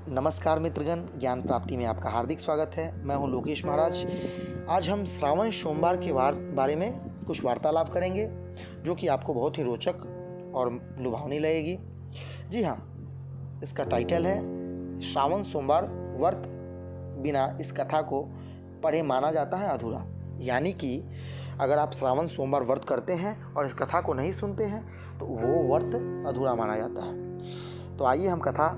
नमस्कार मित्रगण, ज्ञान प्राप्ति में आपका हार्दिक स्वागत है। मैं हूं लोकेश महाराज। आज हम श्रावण सोमवार के बारे में कुछ वार्तालाप करेंगे जो कि आपको बहुत ही रोचक और लुभावनी लगेगी। जी हाँ, इसका टाइटल है श्रावण सोमवार व्रत बिना इस कथा को पढ़े माना जाता है अधूरा। यानी कि अगर आप श्रावण सोमवार व्रत करते हैं और इस कथा को नहीं सुनते हैं तो वो व्रत अधूरा माना जाता है। तो आइए हम कथा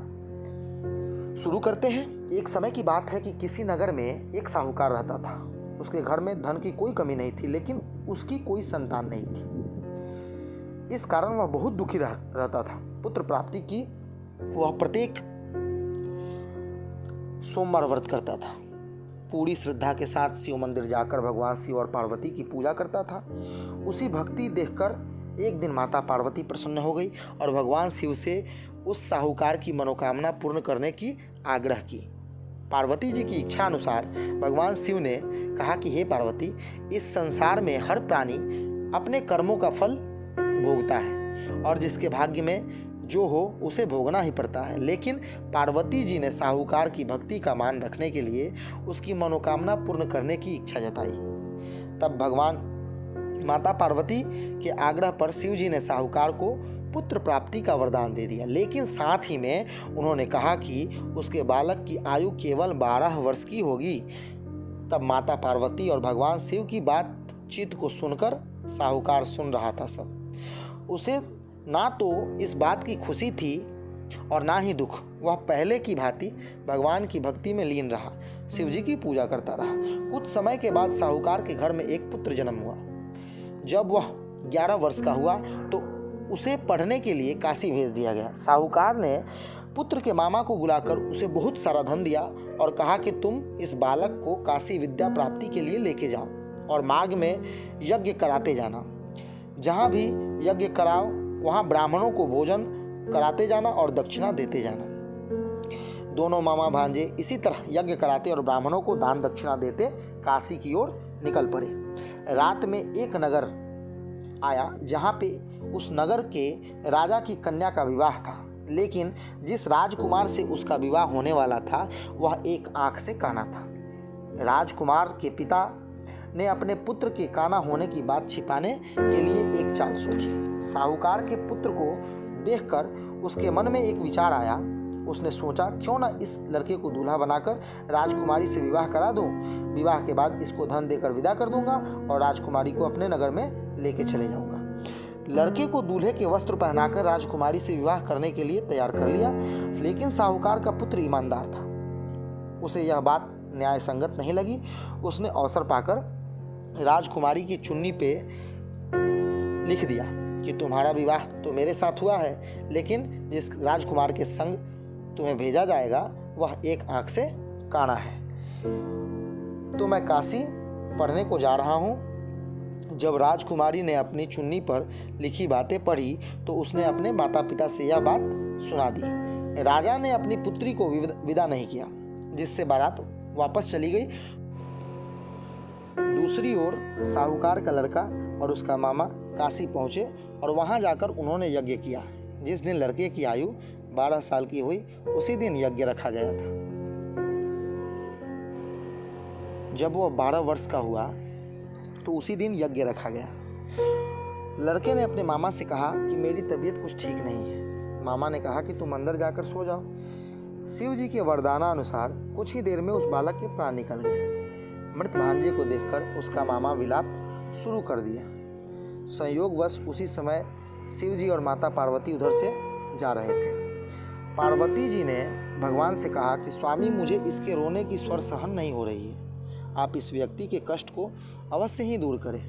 शुरू करते हैं। एक समय की बात है कि किसी नगर में एक साहूकार रहता था। उसके घर में धन की कोई कमी नहीं थी, लेकिन उसकी कोई संतान नहीं थी। इस कारण वह बहुत दुखी रहता था। पुत्र प्राप्ति की वह प्रत्येक सोमवार व्रत करता था। पूरी श्रद्धा के साथ शिव मंदिर जाकर भगवान शिव और पार्वती की पूजा करता था। उसी भक्ति देखकर एक दिन माता पार्वती प्रसन्न हो गई और भगवान शिव से उस साहूकार की मनोकामना पूर्ण करने की आग्रह की। पार्वती जी की इच्छा अनुसार भगवान शिव ने कहा कि हे पार्वती, इस संसार में हर प्राणी अपने कर्मों का फल भोगता है और जिसके भाग्य में जो हो उसे भोगना ही पड़ता है। लेकिन पार्वती जी ने साहूकार की भक्ति का मान रखने के लिए उसकी मनोकामना पूर्ण करने की इच्छा जताई। तब भगवान माता पार्वती के आग्रह पर शिव जी ने साहूकार को पुत्र प्राप्ति का वरदान दे दिया, लेकिन साथ ही में उन्होंने कहा कि उसके बालक की आयु केवल 12 वर्ष की होगी। तब माता पार्वती और भगवान शिव की बातचीत को सुनकर साहूकार सुन रहा था सब। उसे ना तो इस बात की खुशी थी और ना ही दुख। वह पहले की भांति भगवान की भक्ति में लीन रहा, शिव जी की पूजा करता रहा। कुछ समय के बाद साहूकार के घर में एक पुत्र जन्म हुआ। जब वह 11 वर्ष का हुआ तो उसे पढ़ने के लिए काशी भेज दिया गया। साहूकार ने पुत्र के मामा को बुलाकर उसे बहुत सारा धन दिया और कहा कि तुम इस बालक को काशी विद्या प्राप्ति के लिए लेके जाओ और मार्ग में यज्ञ कराते जाना। जहाँ भी यज्ञ कराओ वहाँ ब्राह्मणों को भोजन कराते जाना और दक्षिणा देते जाना। दोनों मामा भांजे इसी तरह यज्ञ कराते और ब्राह्मणों को दान दक्षिणा देते काशी की ओर निकल पड़े। रात में एक नगर आया जहाँ पे उस नगर के राजा की कन्या का विवाह था, लेकिन जिस राजकुमार से उसका विवाह होने वाला था वह एक आंख से काना था। राजकुमार के पिता ने अपने पुत्र के काना होने की बात छिपाने के लिए एक चाल सोची। साहूकार के पुत्र को देखकर उसके मन में एक विचार आया। उसने सोचा, क्यों ना इस लड़के को दूल्हा बनाकर राजकुमारी से विवाह करा दूं। विवाह के बाद इसको धन देकर विदा कर दूंगा और राजकुमारी को अपने नगर में लेके चले जाऊंगा। लड़के को दूल्हे के वस्त्र पहनाकर राजकुमारी से विवाह करने के लिए तैयार कर लिया, लेकिन साहूकार का पुत्र ईमानदार था। उसे यह बात न्याय संगत नहीं लगी। उसने अवसर पाकर राजकुमारी की चुन्नी पे लिख दिया कि तुम्हारा विवाह तो मेरे साथ हुआ है, लेकिन जिस राजकुमार के संग तुम्हें भेजा जाएगा वह एक आंख से काना है। तो मैं काशी पढ़ने को जा रहा हूँ। जब राजकुमारी ने अपनी चुन्नी पर लिखी बातें पढ़ी तो उसने अपने माता पिता से यह बात सुना दी। राजा ने अपनी पुत्री को विदा नहीं किया, जिससे बारात वापस चली गई। दूसरी ओर साहूकार का लड़का और उसका मामा काशी पहुँचे और वहाँ जाकर उन्होंने यज्ञ किया। जिस दिन लड़के की आयु 12 साल की हुई उसी दिन यज्ञ रखा गया था। जब वह 12 वर्ष का हुआ तो उसी दिन यज्ञ रखा गया। लड़के ने अपने मामा से कहा कि मेरी तबीयत कुछ ठीक नहीं है। मामा ने कहा कि तुम अंदर जाकर सो जाओ। शिव जी के वरदानानुसार कुछ ही देर में उस बालक के प्राण निकल गए। मृत भांजे को देखकर उसका मामा विलाप शुरू कर दिया। संयोगवश उसी समय शिव जी और माता पार्वती उधर से जा रहे थे। पार्वती जी ने भगवान से कहा कि स्वामी, मुझे इसके रोने की स्वर सहन नहीं हो रही है। आप इस व्यक्ति के कष्ट को अवश्य ही दूर करें।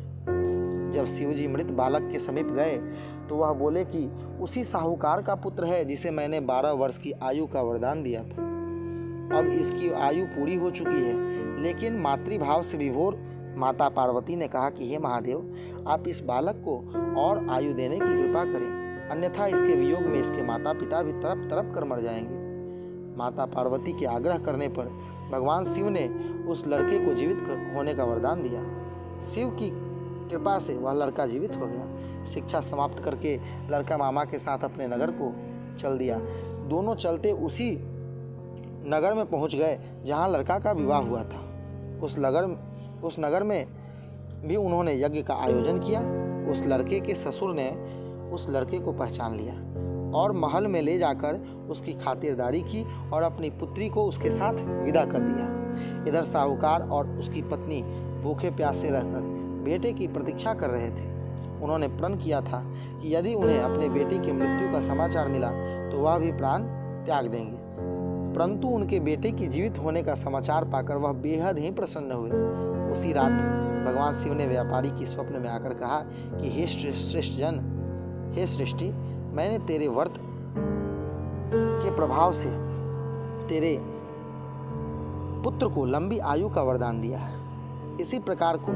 जब शिव जी मृत बालक के समीप गए तो वह बोले कि उसी साहूकार का पुत्र है जिसे मैंने 12 वर्ष की आयु का वरदान दिया था। अब इसकी आयु पूरी हो चुकी है। लेकिन मातृभाव से विभोर माता पार्वती ने कहा कि हे महादेव, आप इस बालक को और आयु देने की कृपा करें, अन्यथा इसके वियोग में इसके माता पिता भी तड़प तड़प कर मर जाएंगे। माता पार्वती के आग्रह करने पर भगवान शिव ने उस लड़के को जीवित होने का वरदान दिया। शिव की कृपा से वह लड़का जीवित हो गया। शिक्षा समाप्त करके लड़का मामा के साथ अपने नगर को चल दिया। दोनों चलते उसी नगर में पहुंच गए जहां लड़का का विवाह हुआ था। उस नगर में भी उन्होंने यज्ञ का आयोजन किया। उस लड़के के ससुर ने उस लड़के को पहचान लिया और महल में ले जाकर उसकी खातिरदारी की और अपनी पुत्री को उसके साथ विदा कर दिया। इधर साहूकार और उसकी पत्नी भूखे प्यासे रहकर बेटे की प्रतीक्षा कर रहे थे। उन्होंने प्रण किया था कि यदि उन्हें अपने बेटे की मृत्यु का समाचार मिला तो वह भी प्राण त्याग देंगे, परंतु उनके बेटे की जीवित होने का समाचार पाकर वह बेहद ही प्रसन्न हुए। उसी रात भगवान शिव ने व्यापारी की स्वप्न में आकर कहा कि हे श्रेष्ठ जन, हे सृष्टि, मैंने तेरे व्रत के प्रभाव से तेरे पुत्र को लंबी आयु का वरदान दिया है। इसी प्रकार को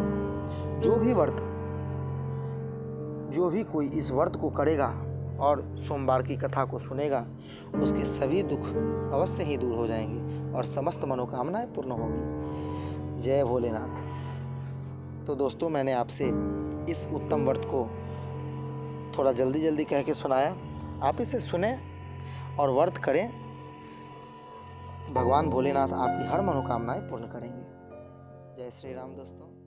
जो भी कोई इस व्रत को करेगा और सोमवार की कथा को सुनेगा, उसके सभी दुख अवश्य ही दूर हो जाएंगे और समस्त मनोकामनाएं पूर्ण होंगी। जय भोलेनाथ। तो दोस्तों, मैंने आपसे इस उत्तम व्रत को थोड़ा जल्दी कह के सुनाया। आप इसे सुने और व्रत करें। भगवान भोलेनाथ आपकी हर मनोकामनाएं पूर्ण करेंगे। जय श्री राम दोस्तों।